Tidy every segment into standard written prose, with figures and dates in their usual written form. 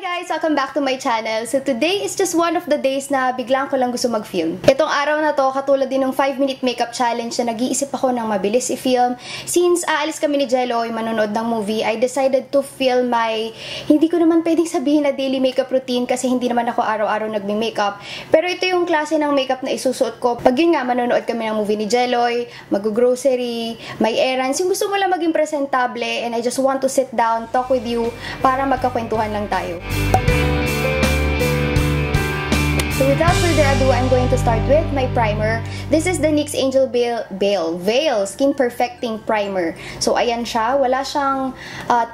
guys! Welcome back to my channel. So today is just one of the days na biglang ko lang gusto mag-film. Itong araw na to, katulad din ng 5-minute makeup challenge na nag-iisip ako ng mabilis i-film. Since aalis kami ni Jello, manonood ng movie, I decided to film my, hindi ko naman pwedeng sabihin na daily makeup routine kasi hindi naman ako araw-araw nagme-makeup. Pero ito yung klase ng makeup na isusuot ko. Pag yun nga, manonood kami ng movie ni Jello, mag-grocery, may errands, yung gusto mo lang maging presentable, and I just want to sit down, talk with you, para magkakwentuhan lang tayo. So without further ado, I'm going to start with my primer. This is the NYX Angel Veil Skin Perfecting Primer. So ayan siya, wala siyang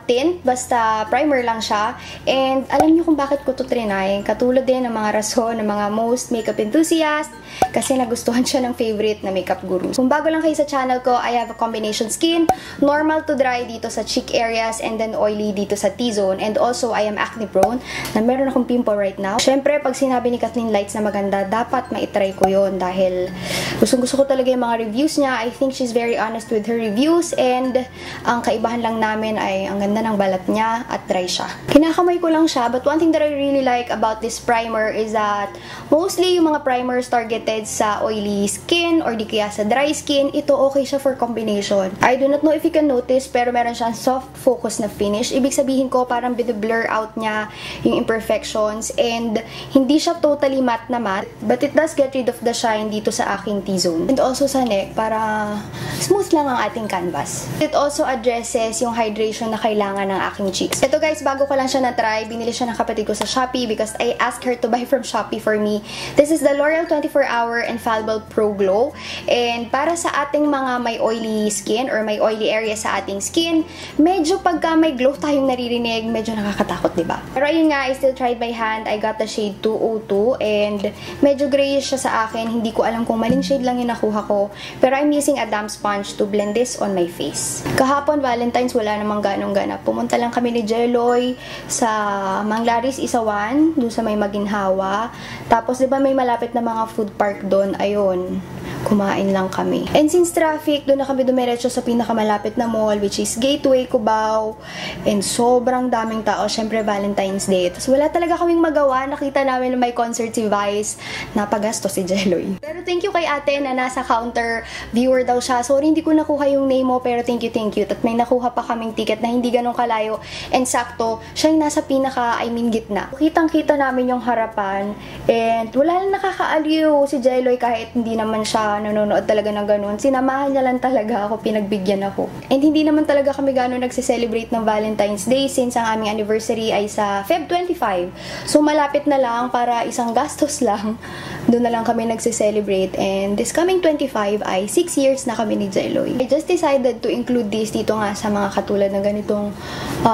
tint, basta primer lang siya. And alam niyo kung bakit ko to trinay, katulad din ng mga rason ng mga most makeup enthusiast, kasi nagustuhan siya ng favorite na makeup guru. Kung bago lang kayo sa channel ko, I have a combination skin, normal to dry dito sa cheek areas, and then oily dito sa T-zone. And also, I am acne prone, na meron akong pimple right now. Syempre, pag sinabi ni Kathleen Lights na maganda, dapat maitry ko yon dahil gusto ko talaga yung mga reviews niya. I think she's very honest with her reviews, and ang kaibahan lang namin ay ang ganda ng balat niya at dry siya. Kinakamay ko lang siya, but one thing that I really like about this primer is that mostly yung mga primers targeted sa oily skin or di kaya sa dry skin, ito okay siya for combination. I do not know if you can notice, pero meron siyang soft focus na finish. Ibig sabihin ko, parang binu-blur out niya yung imperfections, and hindi siya totally matte na matte, but it does get rid of the shine dito sa aking T-zone. And also sa neck, para smooth lang ang ating canvas. It also addresses yung hydration na kailangan ng aking cheeks. Ito guys, bago ko lang siya na-try, binili siya ng kapatid ko sa Shopee because I asked her to buy from Shopee for me. This is the L'Oreal 24-Hour Infallible Pro Glow. And para sa ating mga may oily skin or may oily area sa ating skin, medyo pagka may glow tayong naririnig, medyo nakakatakot, diba? Pero ayun nga, I still tried my hand. I got the shade 202 and medyo grayish siya sa akin. Hindi ko alam kung maling shade lang yung nakuha ko. Pero I'm using a damp sponge to blend this on my face. Kahapon, Valentine's, wala namang ganong ganap. Pumunta lang kami ni Jelloy sa Manglaris, Isawan, doon sa may Maginhawa. Tapos, di ba may malapit na mga food park doon? Ayun, kumain lang kami. And since traffic, doon na kami dumiretso sa pinakamalapit na mall, which is Gateway, Cubao. And sobrang daming tao. Syempre, Valentine's Day. Tapos wala talaga kaming magawa. Nakita namin na may concert si Vice. Napagastos si Jelloy. Pero thank you kay ate na nasa counter viewer daw siya. Sorry, hindi ko nakuha yung name mo, pero thank you, thank you. At may nakuha pa kaming ticket na hindi ganun kalayo. And sakto, siya yung nasa pinaka, gitna. Kitang-kita namin yung harapan. And wala lang nakakaaliw si Jelloy kahit hindi naman siya nanonood talaga ng ganun. Sinamahan niya lang talaga ako, pinagbigyan ako. And hindi naman talaga kami gano'n nagse-celebrate ng Valentine's Day since ang aming anniversary ay sa Feb 25. So malapit na lang, para isang gastos lang, doon na lang kami nagse-celebrate. And this coming 25 ay 6 years na kami ni Jelloy. I just decided to include this dito nga sa mga katulad ng ganitong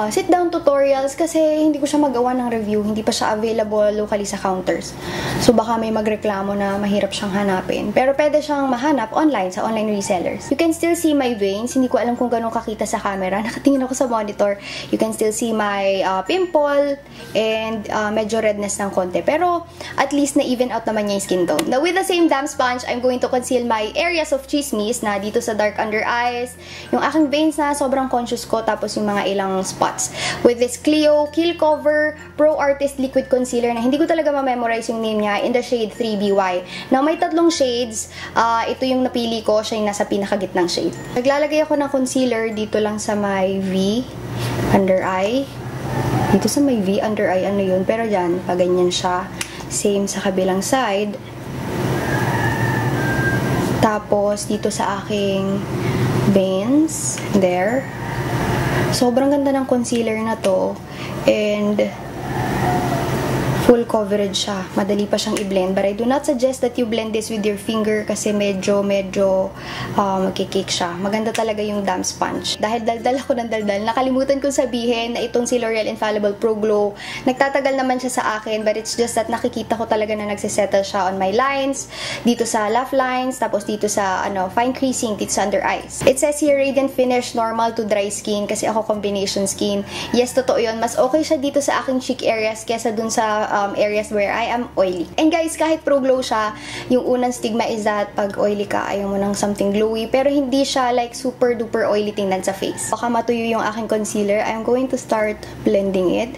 sit-down tutorials kasi hindi ko siya magawa ng review. Hindi pa siya available locally sa counters. So baka may magreklamo na mahirap siyang hanapin. Pero pwede siyang mahanap online sa online resellers. You can still see my veins. Hindi ko alam kung ganun kakita sa camera. Nakatingin ako sa monitor. You can still see my pimple and medyo redness ng konti. Pero at least na-even out naman niya yung skin tone. Now with the same damp sponge, I'm going to conceal my areas of chismis na dito sa dark under eyes. Yung aking veins na sobrang conscious ko, tapos yung mga ilang spots. With this Clio Kill Cover Pro Artist Liquid Concealer na hindi ko talaga ma-memorize yung name niya, in the shade 3BY. Now may tatlong shades. Ito yung napili ko, siya yung nasa pinakagitnang shade. Naglalagay ako ng concealer dito lang sa my V under eye. Dito sa may V under eye, ano yun? Pero dyan, paganyan siya. Same sa kabilang side. Tapos, dito sa aking veins. There. Sobrang ganda ng concealer na to. And full coverage siya. Madali pa siyang i-blend. But I do not suggest that you blend this with your finger kasi medyo magkikik siya. Maganda talaga yung damp sponge. Dahil daldal ako ng daldal, nakalimutan kong sabihin na itong si L'Oreal Infallible Pro Glow, nagtatagal naman siya sa akin, but it's just that nakikita ko talaga na nagsisettle siya on my lines, dito sa laugh lines, tapos dito sa fine creasing, dito sa under eyes. It says here, Radiant Finish, normal to dry skin, kasi ako combination skin. Yes, totoo yun. Mas okay siya dito sa aking cheek areas kesa dun sa areas where I am oily. And guys, kahit pro glow siya, yung unang stigma is that pag oily ka, ayaw mo ng something glowy. Pero hindi siya like super duper oily tingnan sa face. Baka matuyo yung aking concealer. I'm going to start blending it.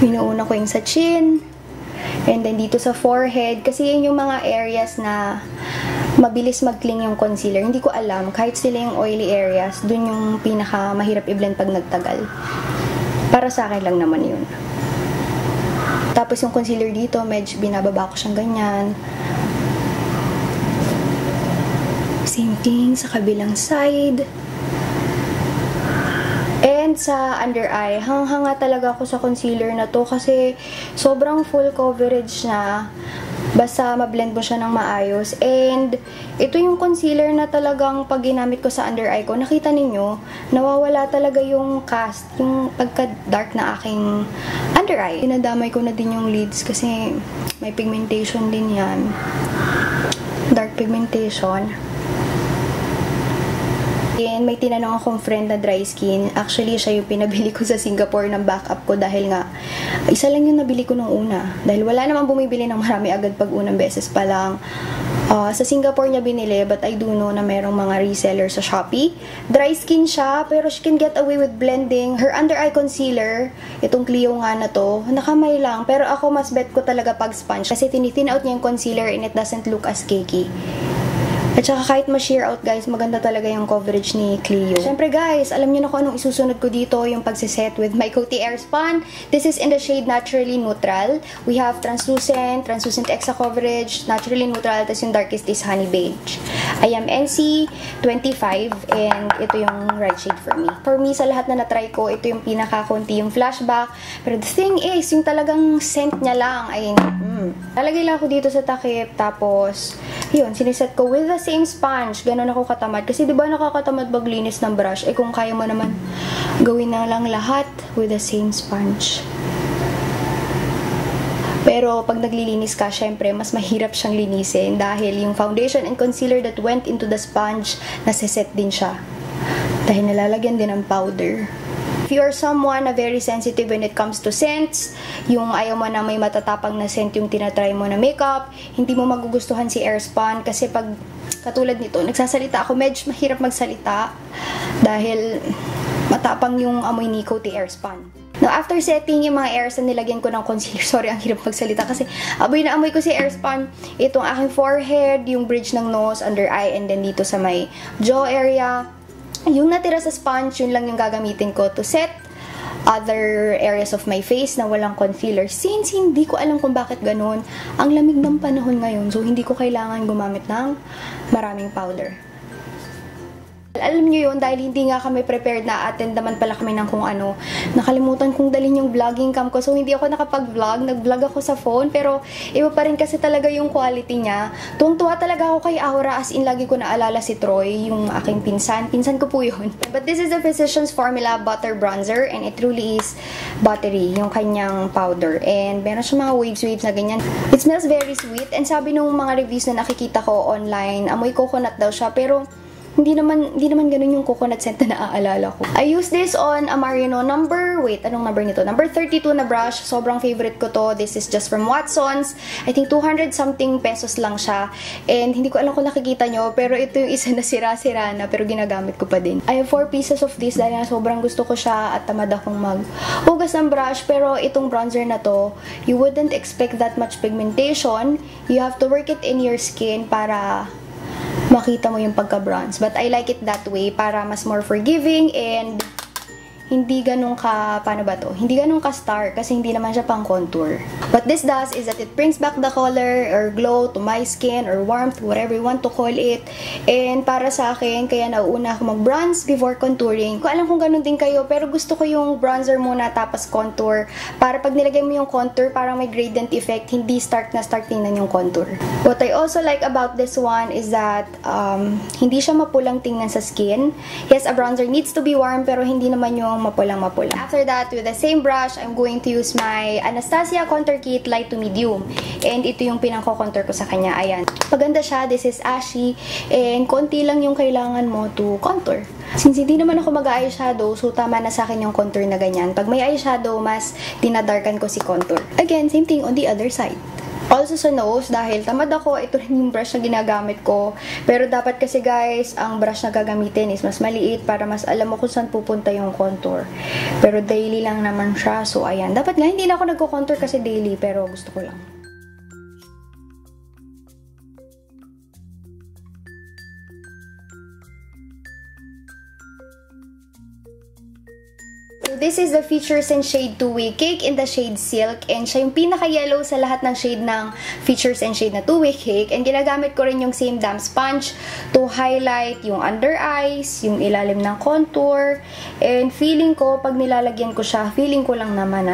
Pinuuna ko yung sa chin. And then dito sa forehead. Kasi yun yung mga areas na mabilis mag-cling yung concealer. Hindi ko alam. Kahit sila yung oily areas, dun yung pinaka mahirap i-blend pag nagtagal. Para sa akin lang naman yun. Tapos yung concealer dito, medyo binababa ko siyang ganyan. Same thing sa kabilang side. And sa under eye, hanga talaga ako sa concealer na to kasi sobrang full coverage na. Basta mablend mo siya ng maayos. And ito yung concealer na talagang pag ginamit ko sa under eye ko, nakita ninyo, nawawala talaga yung cast, yung pagka-dark na aking under eye. Dinadamay ko na din yung lids kasi may pigmentation din yan. Dark pigmentation. And may tinanong akong friend na dry skin. Actually, siya yung pinabili ko sa Singapore ng backup ko dahil nga, isa lang yung nabili ko nung una. Dahil wala namang bumibili ng marami agad pag unang beses pa lang. Sa Singapore niya binili, but I do know na merong mga reseller sa Shopee. Dry skin siya, pero she can get away with blending. Her under eye concealer, itong Clio nga na to, nakamay lang. Pero ako mas bet ko talaga pag sponge kasi tinitin out niya yung concealer and it doesn't look as cakey. At saka kahit ma-sheer out guys, maganda talaga yung coverage ni Clio. Siyempre guys, alam niyo na kung anong isusunod ko dito, yung pagsiset with my Coty Airspun. This is in the shade Naturally Neutral. We have translucent extra coverage, Naturally Neutral, tapos yung darkest is Honey Beige. I am NC25 and ito yung right shade for me. For me, sa lahat na natry ko, ito yung pinaka-konti yung flashback. Pero the thing is, yung talagang scent niya lang ay lalagay lang ako dito sa takip, tapos yun, siniset ko with the same sponge. Ganon ako katamad. Kasi diba nakakatamad maglinis ng brush? Eh kung kaya mo naman gawin na lang lahat with the same sponge. Pero pag naglilinis ka, syempre, mas mahirap siyang linisin dahil yung foundation and concealer that went into the sponge, nasiset din siya. Dahil nalalagyan din ng powder. If you are someone na very sensitive when it comes to scents, yung ayaw mo na may matatapang na scent yung tinatry mo na makeup, hindi mo magugustuhan si Airspun kasi pag katulad nito, nagsasalita ako, medyo mahirap magsalita dahil matapang yung amoy ni Coty Airspun. Now, after setting yung mga airs na nilagyan ko ng concealer, sorry, ang hirap magsalita kasi amoy na amoy ko si Airspun, itong aking forehead, yung bridge ng nose, under eye, and then dito sa may jaw area. Yung natira sa sponge, yun lang yung gagamitin ko to set other areas of my face na walang concealer. Since hindi ko alam kung bakit ganun, ang lamig ng panahon ngayon, so hindi ko kailangan gumamit ng maraming powder. Alam nyo yun, dahil hindi nga kami prepared na attend naman pala kami ng kung ano. Nakalimutan kong dalhin yung vlogging cam ko. So, hindi ako nakapag-vlog. Nag-vlog ako sa phone. Pero, iba pa rin kasi talaga yung quality niya. Tuwang-tuwa talaga ako kay Aura. As in, lagi ko naalala si Troy, yung aking pinsan. Pinsan ko po yun. But this is the Physicians Formula Butter Bronzer. And it truly is buttery, yung kanyang powder. And meron siya mga waves na ganyan. It smells very sweet. And sabi nung mga reviews na nakikita ko online, amoy coconut daw siya. Pero, hindi naman ganun yung coconut scent na naaalala ko. I use this on a Marino number, wait, anong number nito? Number 32 na brush. Sobrang favorite ko to. This is just from Watsons. I think 200 something pesos lang siya. And hindi ko alam kung nakikita nyo, pero ito yung isa na sira-sira na, pero ginagamit ko pa din. I have 4 pieces of this dahil na sobrang gusto ko siya at tamad akong maghugas ng brush. Pero itong bronzer na to, you wouldn't expect that much pigmentation. You have to work it in your skin para makita mo yung pagka-bronze. But I like it that way para mas more forgiving and hindi ganun ka, paano ba to? Hindi ganun ka star kasi hindi naman siya pang contour. What this does is that it brings back the color or glow to my skin or warmth, whatever you want to call it. And para sa akin, kaya nauuna ako mag-bronze before contouring. Ko alam kung ganun din kayo, pero gusto ko yung bronzer muna tapos contour. Para pag nilagay mo yung contour, parang may gradient effect, hindi start tingnan yung contour. What I also like about this one is that hindi siya mapulang tingnan sa skin. Yes, a bronzer needs to be warm, pero hindi naman yung mapulang-mapula. After that, with the same brush, I'm going to use my Anastasia Contour Kit Light to Medium. And ito yung pinako-contour ko sa kanya. Ayan. Maganda siya. This is ashy. And konti lang yung kailangan mo to contour. Since hindi naman ako mag-eyeshadow, so tama na sa akin yung contour na ganyan. Pag may eyeshadow, mas dinadarkan ko si contour. Again, same thing on the other side. Also sa nose, dahil tamad ako, ito rin yung brush na ginagamit ko. Pero dapat kasi guys, ang brush na gagamitin is mas maliit para mas alam mo kung saan pupunta yung contour. Pero daily lang naman siya. So ayan, dapat nga hindi na ako nagko-contour kasi daily, pero gusto ko lang. This is the Features and Shade 2-Way Cake in the shade Silk. And siya yung pinaka-yellow sa lahat ng shade ng Features and Shade na 2-Way Cake. And ginagamit ko rin yung same damp sponge to highlight yung under eyes, yung ilalim ng contour. And feeling ko, pag nilalagyan ko siya, feeling ko lang naman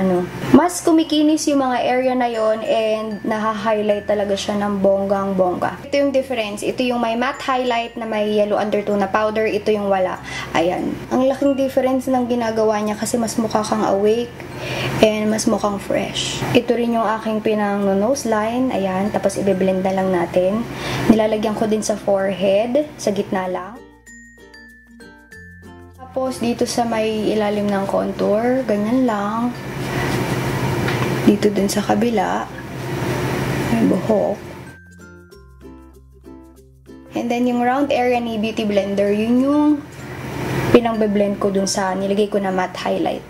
mas kumikinis yung mga area na yon and naha-highlight talaga siya ng bonggang-bongga. Ito yung difference. Ito yung may matte highlight na may yellow undertone na powder. Ito yung wala. Ayan. Ang laking difference ng ginagawa niya kasi mas mukha kang awake and mas mukhang fresh. Ito rin yung aking pinang nose line. Ayan. Tapos i-blend na lang natin. Nilalagyan ko din sa forehead. Sa gitna lang. Tapos dito sa may ilalim ng contour. Ganyan lang. Dito din sa kabila. May buhok. And then yung round area ni Beauty Blender, yun yung pinang-blend ko dun sa nilagay ko na matte highlight.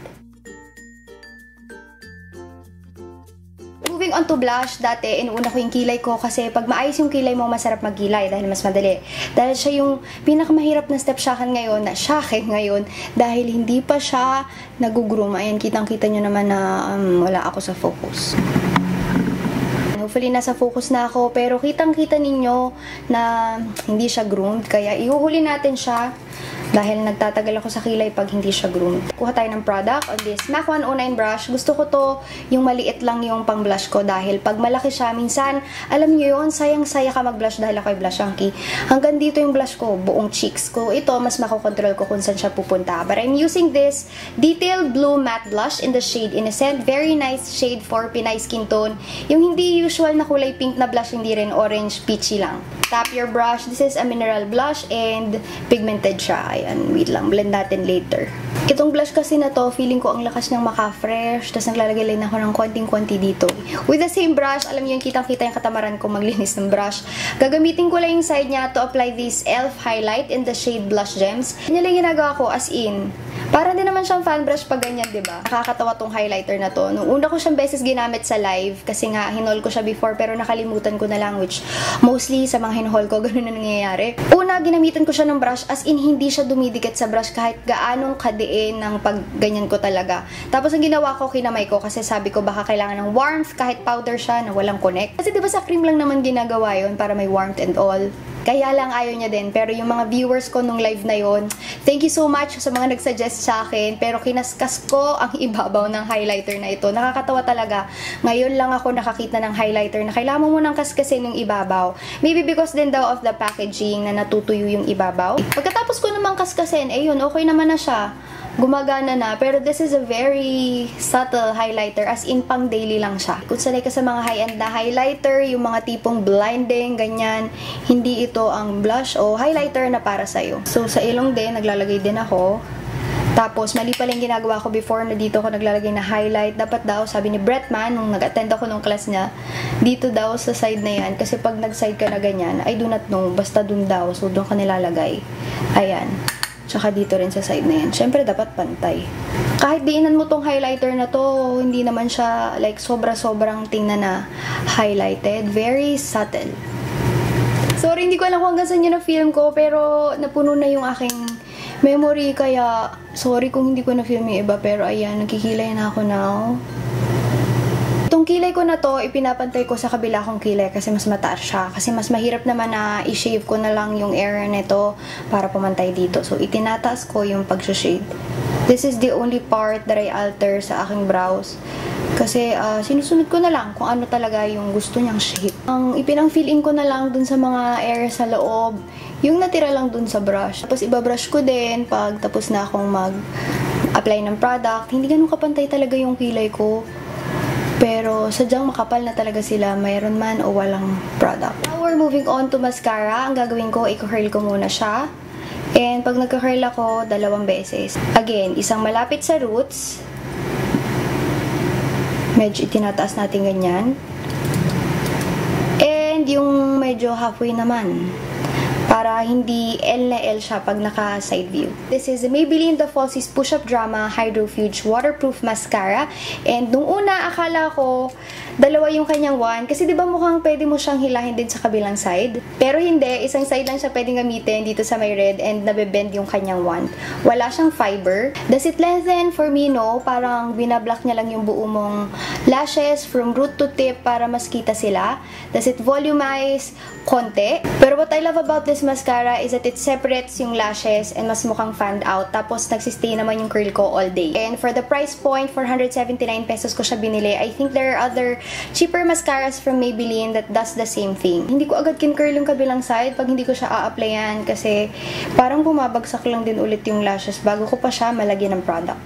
Moving on to blush, dati inuuna ko yung kilay ko kasi pag maayos yung kilay mo, masarap magkilay dahil mas madali. Dahil siya yung pinakamahirap na step sa akin ngayon dahil hindi pa siya nag-groom. Ayan, kitang-kita nyo naman na wala ako sa focus. Hopefully, nasa focus na ako. Pero kitang-kita ninyo na hindi siya groomed. Kaya ihuhuli natin siya dahil nagtatagal ako sa kilay pag hindi siya groomed. Kuha tayo ng product on this MAC 109 brush. Gusto ko to yung maliit lang yung pang blush ko dahil pag malaki siya, minsan, alam niyo yun, sayang-saya ka mag-blush dahil ako'y blush hunky. Hanggang dito yung blush ko, buong cheeks ko. Ito, mas makokontrol ko kung saan siya pupunta. But I'm using this Detailed Blue Matte Blush in the shade Innocent. Very nice shade for Pinay skin tone. Yung hindi usual na kulay pink na blush, hindi rin orange, peachy lang. Tap your brush. This is a mineral blush and pigmented siya. Ayan, wait lang. Blend natin later. Itong blush kasi na to, feeling ko ang lakas niyang maka-fresh. Tapos naglalagay lang ako ng konting-konti dito. With the same brush, alam niyo yung kitang-kita yung katamaran ko maglinis ng brush. Gagamitin ko lang yung side niya to apply this e.l.f. highlight in the shade Blush Gems. Yan lang ginagawa ko as in. Para din naman siyang fan brush pag ganyan, diba? Nakakatawa tong highlighter na to. Nung una ko siyang beses ginamit sa live, kasi nga hinol ko siya before pero nakalimutan ko na lang, which mostly sa mga hinol ko, ganun na nangyayari. Una, ginamitan ko siya ng brush as in hindi siya dumidikit sa brush kahit gaanong kadiin ng pag ganyan ko talaga. Tapos ang ginawa ko, kinamay ko kasi sabi ko baka kailangan ng warmth kahit powder siya na walang connect. Kasi diba sa cream lang naman ginagawa yun para may warmth and all. Kaya lang ayaw niya din. Pero yung mga viewers ko nung live na yon, thank you so much sa mga nagsuggest sa akin. Pero kinaskas ko ang ibabaw ng highlighter na ito. Nakakatawa talaga. Ngayon lang ako nakakita ng highlighter na kailangan mo munang kaskasin yung ibabaw. Maybe because din daw of the packaging na natutuyo yung ibabaw. Pagkatapos ko namang kaskasin, eh yun, okay naman na siya. Gumagana na, pero this is a very subtle highlighter, as in pang daily lang siya. Kung sanay ka sa mga high-end na highlighter, yung mga tipong blinding, ganyan, hindi ito ang blush o highlighter na para sa'yo. So, sa ilong din, naglalagay din ako. Tapos, mali pala yung ginagawa ko before na dito ako naglalagay na highlight. Dapat daw, sabi ni Bretman, nung nag-attend ako nung class niya, dito daw sa side na yan. Kasi pag nag-side ka na ganyan, I do not know, basta dun daw. So, dun ka nilalagay. Ayan. Tsaka dito rin sa side na yan. Siyempre, dapat pantay. Kahit diinan mo tong highlighter na to, hindi naman siya like sobra-sobrang tingnan na highlighted. Very subtle. Sorry, hindi ko alam kung hanggang saan yun na film ko, pero napuno na yung aking memory. Kaya, sorry kung hindi ko na film yung iba. Pero ayan, nagkikilay na ako now. Itong kilay ko na to, ipinapantay ko sa kabila kong kilay kasi mas mataas siya. Kasi mas mahirap naman na i-shave ko na lang yung area nito para pumantay dito. So, itinataas ko yung pag-shade. This is the only part that I alter sa aking brows. Kasi, sinusunod ko na lang kung ano talaga yung gusto niyang shape. Ang ipinang-fill-in ko na lang dun sa mga area sa loob, yung natira lang dun sa brush. Tapos, ibabrush ko din pag tapos na akong mag-apply ng product. Hindi ganun kapantay talaga yung kilay ko. Pero sadyang makapal na talaga sila, mayroon man o walang product. Now we're moving on to mascara. Ang gagawin ko, i-curl ko muna siya. And pag nagka-curl ako, 2 beses. Again, isang malapit sa roots. Medyo itinataas natin ganyan. yung medyo halfway naman. Para hindi L na L siya pag naka-side view. This is the Maybelline The Falsies Push-Up Drama Hydrofuge Waterproof Mascara. And nung una, akala ko dalawa yung kanyang wand. Kasi di ba mukhang pwede mo siyang hilahin din sa kabilang side? Pero hindi, isang side lang siya pwedeng gamitin dito sa may red and nabebend yung kanyang wand. Wala siyang fiber. Does it lengthen? For me, no. Parang binablock niya lang yung buo mong lashes from root to tip para mas kita sila. Does it volumize? Konti. Pero what I love about this mascara is that it separates yung lashes and mas mukhang fanned out. Tapos nagsistay naman yung curl ko all day. And for the price point, 479 pesos ko siya binili. I think there are other cheaper mascaras from Maybelline that does the same thing. Hindi ko agad kin-curl yung kabilang side pag hindi ko siya a-applyan kasi parang bumabagsak lang din ulit yung lashes bago ko pa siya malagyan ng product.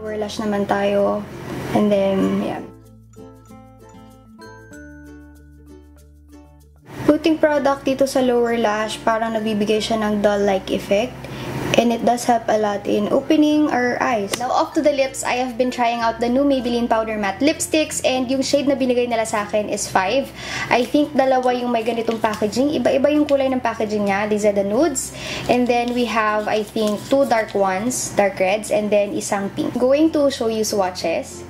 Lower lash naman tayo. And then, yeah. Putting product dito sa lower lash, parang nagbibigay siya ng doll-like effect. And it does help a lot in opening our eyes. Now, off to the lips, I have been trying out the new Maybelline Powder Matte Lipsticks. And yung shade na binigay nila sa akin is 5. I think dalawa yung may ganitong packaging. Iba-iba yung kulay ng packaging niya. These are the nudes. And then we have, I think, 2 dark ones, dark reds, and then isang pink. I'm going to show you swatches.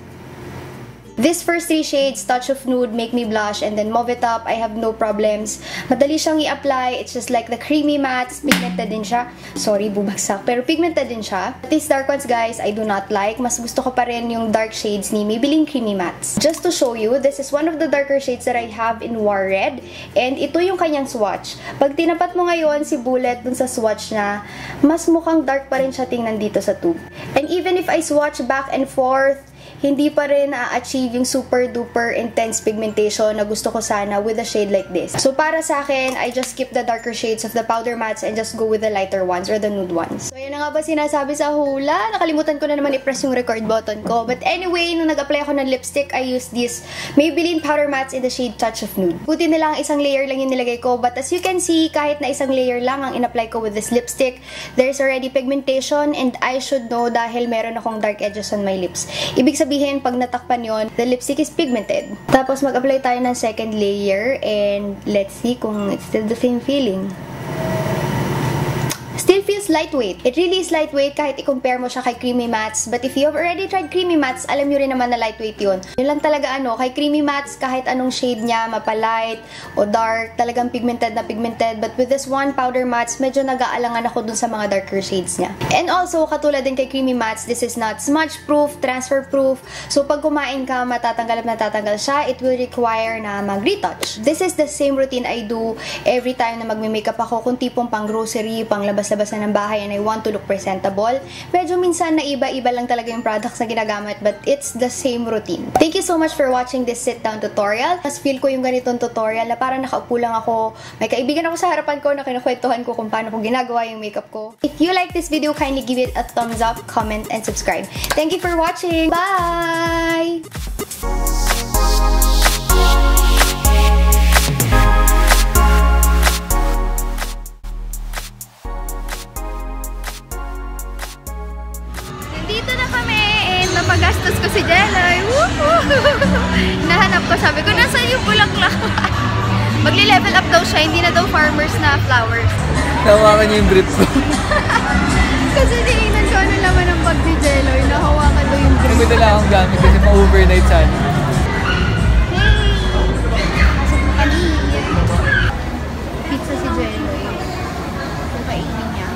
This first 3 shades, Touch of Nude, Make Me Blush, and then Mauve It Up, I have no problems. Madali siyang i-apply. It's just like the creamy mattes. Pigmented din siya. Sorry, bubagsak. Pero pigmented din siya. These dark ones, guys, I do not like. Mas gusto ko pa rin yung dark shades ni Maybelline Creamy Mattes. Just to show you, this is one of the darker shades that I have in War Red. And ito yung kanyang swatch. Pag tinapat mo ngayon si Bullet dun sa swatch na, mas mukhang dark pa rin siya tingnan dito sa tube. And even if I swatch back and forth, hindi pa rin na-achieve yung super duper intense pigmentation na gusto ko sana with a shade like this. So para sa akin, I just skip the darker shades of the powder mattes and just go with the lighter ones or the nude ones. So yun na nga ba sinasabi sa hula? Nakalimutan ko na naman i-press yung record button ko. But anyway, nung nag-apply ako ng lipstick, I used this Maybelline powder mattes in the shade Touch of Nude. Buti nila ang isang layer lang yung nilagay ko. But as you can see, kahit na isang layer lang ang in-apply ko with this lipstick, there's already pigmentation and I should know dahil meron akong dark edges on my lips. Ibig sabihin, pag natakpan yon, the lipstick is pigmented. Tapos mag-apply tayo ng second layer and let's see kung it's still the same feeling. Still feels lightweight. It really is lightweight kahit i-compare mo siya kay Creamy Mattes. But if you have already tried Creamy Mattes, alam nyo rin naman na lightweight yun. Yun lang talaga kay Creamy Mattes, kahit anong shade niya, mapalight o dark, talagang pigmented na pigmented. But with this one, Powder Mattes, medyo nag-aalangan ako dun sa mga darker shades niya. And also, katulad din kay Creamy Mattes, this is not smudge-proof, transfer-proof. So pag kumain ka, matatanggal at matatanggal siya, it will require na mag-retouch. This is the same routine I do every time na magme-makeup ako, kung tipong pang grocery, pang labas ng bahay and I want to look presentable. Medyo minsan na iba-iba lang talaga yung products na ginagamit but it's the same routine. Thank you so much for watching this sit-down tutorial. Mas feel ko yung ganitong tutorial na parang nakaupo lang ako. May kaibigan ako sa harapan ko na kinukwentuhan ko kung paano ko ginagawa yung makeup ko. If you like this video, kindly give it a thumbs up, comment, and subscribe. Thank you for watching! Bye! Napagastos ko si Jelloy. Nahanap ko, sabi ko, nasaan yung bulaklak? Magli-level up daw siya, hindi na daw farmers na flowers. Nahawakan niyo yung drip ko. Kasi tinignan ko ano naman ang bag ni Jelloy. Nahawakan daw yung drip. May dala akong gamit kasi ma-overnight sana. Hey! Pizza si Jelloy. Kung kainin niya.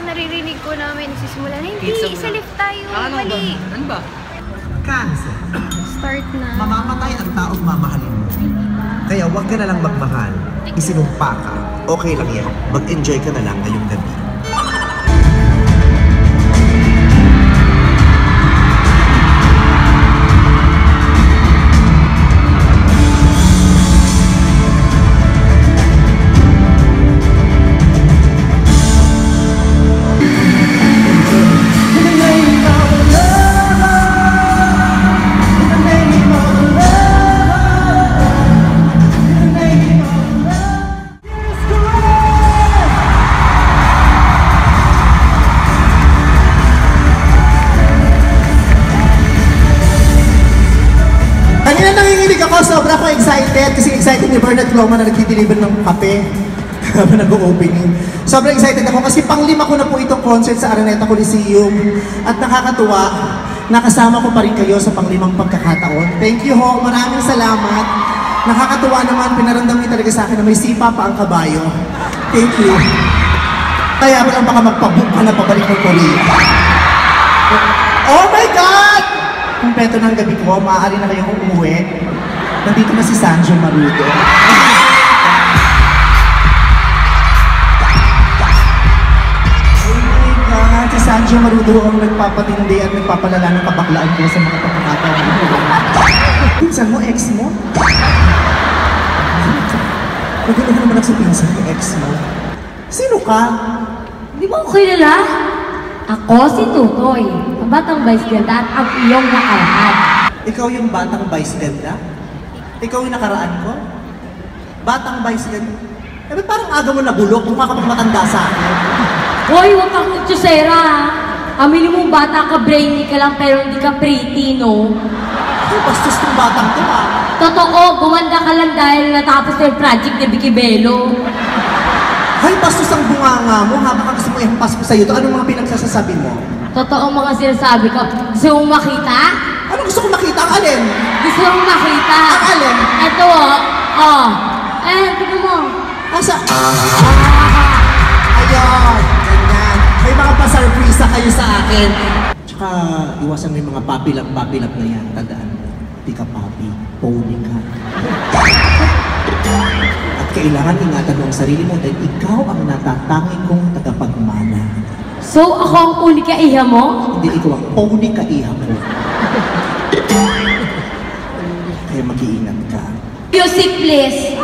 Naririnig ko namin, nagsisimula na, hindi, isa lift tayo, mali. Ano ba? Cancer. Start na. Mamamatay ang taong mamahalin mo. Kaya huwag ka na lang magmahal. Isinumpa ka. Okay lang yan. Mag-enjoy ka na lang ngayong gabi. excited kasi excited ni Bernard Loma na nagdi-deliver ng kape habang nag-opening. Sobrang excited ako kasi pang-5 ko na po itong concert sa Araneta Coliseum at nakakatuwa, nakasama ko pa rin kayo sa pang-5 pagkakataon. Thank you ho, maraming salamat. Nakakatuwa naman, pinaramdam niyo talaga sa akin na may sipa pa ang kabayo. Thank you. Kaya lang baka magpabook ka na pabalik ng Korea. Oh my God! Kumpleto ng gabi ko, maaari na kayong umuwi. Nandito na si Sanjo Marudo. Si Sanjo Marudo ang nagpapatindi at nagpapalala ng kabaklaan ko sa mga pagkakataon. Pinsan mo, ex mo? Nagulo ko naman sa pinsan mo, ex mo. Sino ka? Hindi mo ko kilala? Ako si Tutoy, ang batang vice ganda at ang iyong nakaraan. Ikaw yung batang vice ganda? Ikaw yung nakaraan ko? Batang vice ganda? Eh, ba't parang aga mo nabulok? Mukha ka pang matanda sa akin. Hoy, huwag kang kutsusera. Aminin mo bata ka, brainy ka lang pero hindi ka pretty, no? Ay, bastos tong batang to ah. Totoo, gumanda ka lang dahil natapos na yung project ni Vicky Bello. Ay, bastos ang bunganga mo. Habang gusto mo ihampas ko sa'yo to, anong mga pinagsasasabi mo? Totoo mga sinasabi ko. Gusto mong makita? Ano gusto ko makita? Ang alin? Gusto mong makita? Ang alin? Ito, oh. Tignan mo. Asa? Ayun, ganyan. May mga pasarprisa kayo sa akin. Tsaka, iwasan mo yung mga papilap na yan. Tandaan mo, di ka papi, pony ka. At kailangan ingatan mo ang sarili mo dahil ikaw ang natatangi kong tagapagmana. So, ako ang uli ka iha mo? Hindi ikaw ang pony ka iha mo. Kaya mag-iingat ka. Music, please.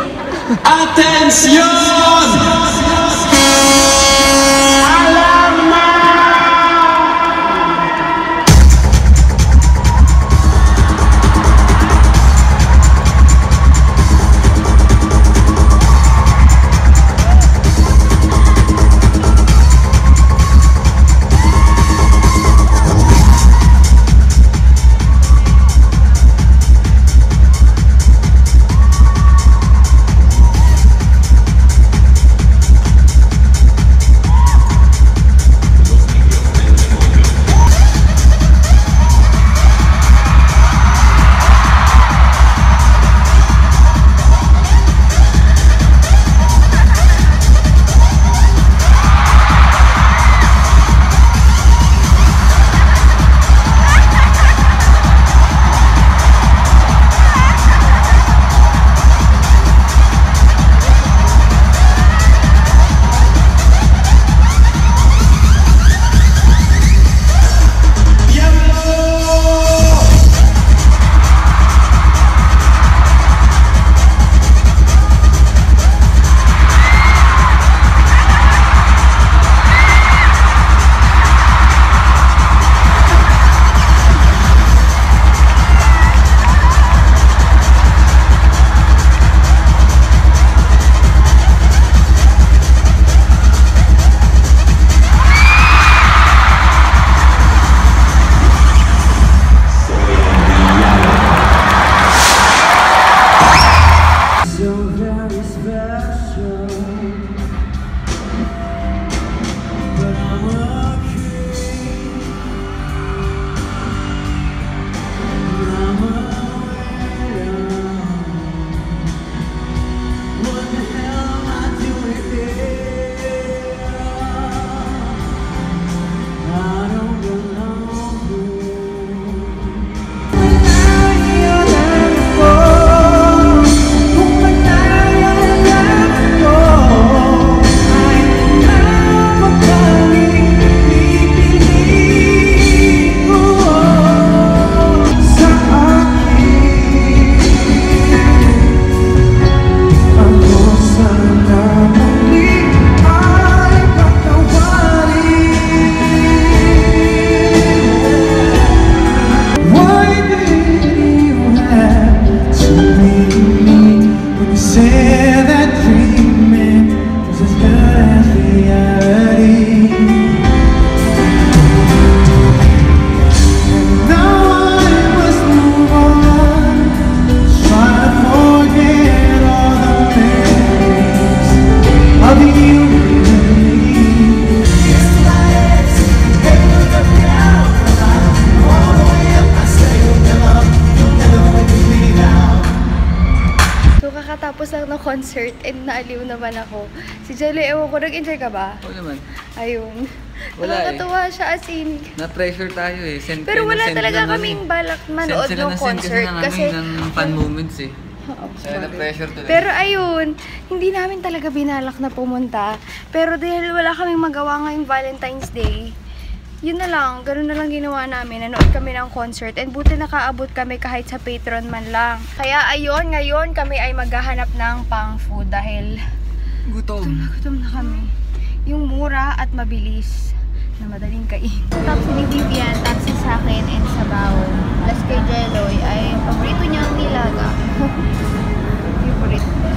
concert and naaliw naman ako. Si Jelly, ewan ko, nag-enjoy ka ba? Oo naman. Ayun. Wala Nakakatuwa siya as in. Na-pressure tayo eh. Pero wala talaga kaming balak manood ng concert kasi ng fan moments eh. Oo, Kaya bagay. na-pressure tuloy. Pero ayun, hindi namin talaga binalak na pumunta. Pero dahil wala kaming magawa ngayong Valentine's Day, yun na lang, ganun na lang ginawa namin. Nanood kami ng concert and buti nakaabot kami kahit sa Patreon man lang. Kaya ayun, ngayon kami ay maghahanap ng pang food dahil Gutom. gutom na kami. Yung mura at mabilis na madaling kain. Tapos ni Vivian, tapos sa akin and sabaw. Plus kay Jeloy ay paborito niya ang nilaga. Favorite.